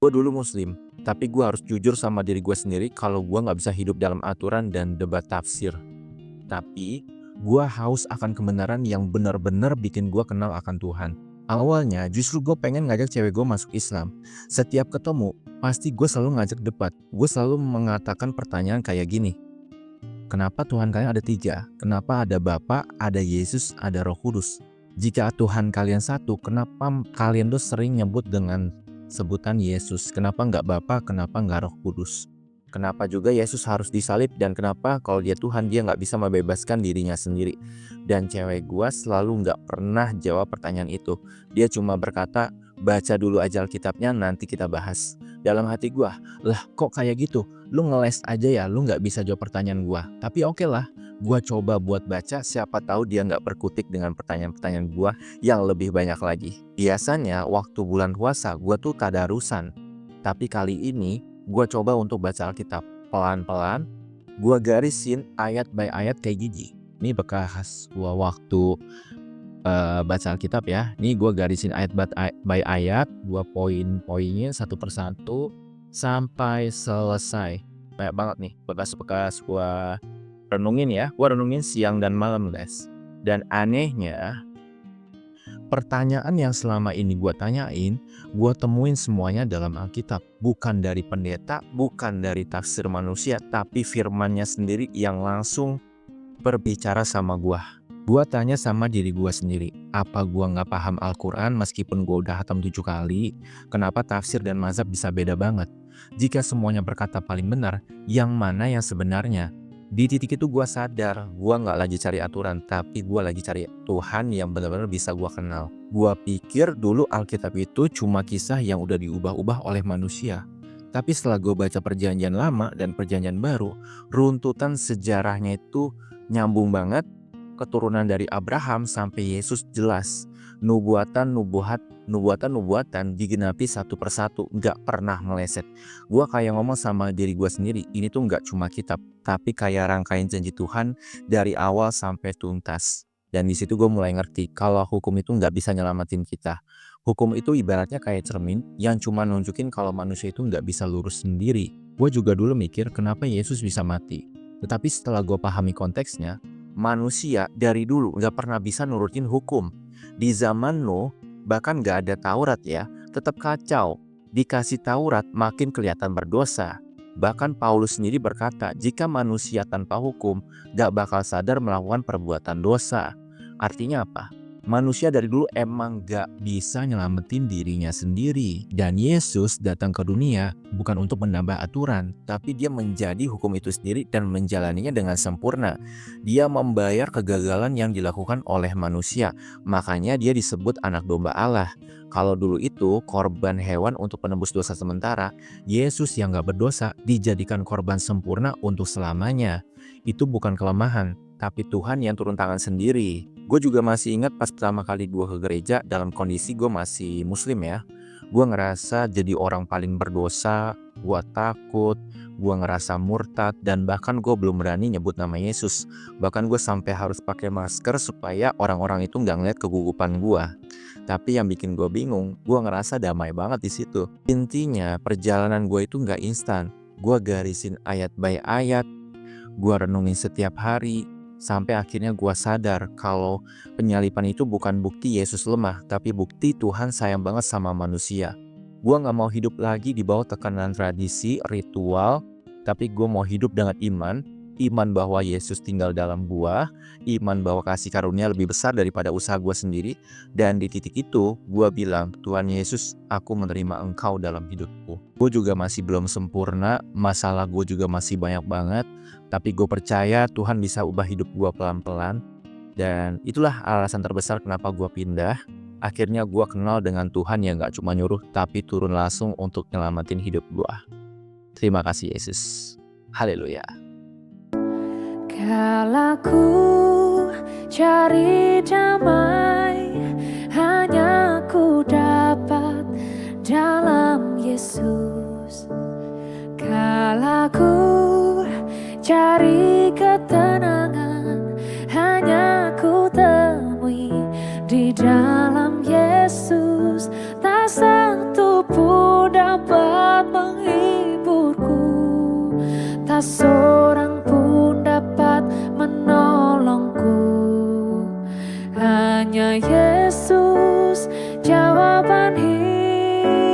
Gue dulu muslim, tapi gue harus jujur sama diri gue sendiri kalau gue nggak bisa hidup dalam aturan dan debat tafsir. Tapi, gue haus akan kebenaran yang benar-benar bikin gue kenal akan Tuhan. Awalnya justru gue pengen ngajak cewek gue masuk Islam. Setiap ketemu, pasti gue selalu ngajak debat. Gue selalu mengatakan pertanyaan kayak gini. Kenapa Tuhan kalian ada 3? Kenapa ada Bapa, ada Yesus, ada Roh Kudus? Jika Tuhan kalian satu, kenapa kalian tuh sering nyebut dengan sebutan Yesus? Kenapa nggak Bapa, kenapa nggak Roh Kudus? Kenapa juga Yesus harus disalib dan kenapa kalau dia Tuhan dia nggak bisa membebaskan dirinya sendiri? Dan cewek gua selalu nggak pernah jawab pertanyaan itu. Dia cuma berkata, baca dulu aja Alkitabnya nanti kita bahas. Dalam hati gua, lah kok kayak gitu? Lu ngeles aja ya, lu nggak bisa jawab pertanyaan gua. Tapi oke lah, gua coba buat baca, siapa tahu dia nggak berkutik dengan pertanyaan-pertanyaan gua yang lebih banyak lagi. Biasanya waktu bulan puasa gua tuh tadarusan. Tapi kali ini gua coba untuk baca Alkitab pelan-pelan. Gua garisin ayat by ayat kayak gini. Ini bekas gua waktu baca Alkitab ya. Ini gua garisin ayat by ayat, gua poin-poinnya satu persatu sampai selesai. Banyak banget nih bekas-bekas gua renungin ya. Gua renungin siang dan malam, guys. Dan anehnya, pertanyaan yang selama ini gue tanyain, gue temuin semuanya dalam Alkitab. Bukan dari pendeta, bukan dari tafsir manusia, tapi firmannya sendiri yang langsung berbicara sama gue. Gue tanya sama diri gue sendiri, apa gue gak paham Al-Quran meskipun gue udah hatam 7 kali? Kenapa tafsir dan mazhab bisa beda banget? Jika semuanya berkata paling benar, yang mana yang sebenarnya? Di titik itu gue sadar, gue gak lagi cari aturan, tapi gue lagi cari Tuhan yang benar-benar bisa gue kenal. Gue pikir dulu Alkitab itu cuma kisah yang udah diubah-ubah oleh manusia. Tapi setelah gue baca perjanjian lama dan perjanjian baru, runtutan sejarahnya itu nyambung banget. Keturunan dari Abraham sampai Yesus jelas. Nubuatan digenapi satu persatu, gak pernah meleset. Gue kayak ngomong sama diri gue sendiri, ini tuh gak cuma kitab, tapi kayak rangkaian janji Tuhan dari awal sampai tuntas. Dan di situ gue mulai ngerti kalau hukum itu gak bisa nyelamatin kita. Hukum itu ibaratnya kayak cermin yang cuma nunjukin kalau manusia itu gak bisa lurus sendiri. Gue juga dulu mikir kenapa Yesus bisa mati. Tetapi setelah gue pahami konteksnya, manusia dari dulu gak pernah bisa nurutin hukum. Di zaman Nuh, bahkan gak ada Taurat ya, tetap kacau. Dikasih Taurat makin kelihatan berdosa. Bahkan Paulus sendiri berkata, jika manusia tanpa hukum gak bakal sadar melakukan perbuatan dosa. Artinya apa? Manusia dari dulu emang gak bisa nyelamatin dirinya sendiri. Dan Yesus datang ke dunia bukan untuk menambah aturan, tapi dia menjadi hukum itu sendiri dan menjalaninya dengan sempurna. Dia membayar kegagalan yang dilakukan oleh manusia. Makanya dia disebut anak domba Allah. Kalau dulu itu korban hewan untuk penebus dosa sementara, Yesus yang gak berdosa dijadikan korban sempurna untuk selamanya. Itu bukan kelemahan, tapi Tuhan yang turun tangan sendiri. Gue juga masih ingat pas pertama kali gue ke gereja dalam kondisi gue masih muslim ya. Gue ngerasa jadi orang paling berdosa, gue takut, gue ngerasa murtad, dan bahkan gue belum berani nyebut nama Yesus. Bahkan gue sampai harus pakai masker supaya orang-orang itu gak ngeliat kegugupan gue. Tapi yang bikin gue bingung, gue ngerasa damai banget di situ. Intinya perjalanan gue itu gak instan. Gue garisin ayat by ayat, gue renungin setiap hari, sampai akhirnya gue sadar kalau penyalipan itu bukan bukti Yesus lemah, tapi bukti Tuhan sayang banget sama manusia. Gue gak mau hidup lagi di bawah tekanan tradisi, ritual, tapi gue mau hidup dengan iman. Iman bahwa Yesus tinggal dalam gue, iman bahwa kasih karunia lebih besar daripada usaha gue sendiri. Dan di titik itu gue bilang, Tuhan Yesus, aku menerima Engkau dalam hidupku. Gue juga masih belum sempurna, masalah gue juga masih banyak banget, tapi gue percaya Tuhan bisa ubah hidup gue pelan-pelan. Dan itulah alasan terbesar kenapa gue pindah. Akhirnya gue kenal dengan Tuhan yang gak cuma nyuruh, tapi turun langsung untuk nyelamatin hidup gue. Terima kasih Yesus. Haleluya. Kala ku cari damai, hanya ku dapat dalam Yesus. Kala ku cari ketenangan, hanya ku temui di dalam Yesus. Tak satu pun dapat Hanya Yesus jawaban hidup.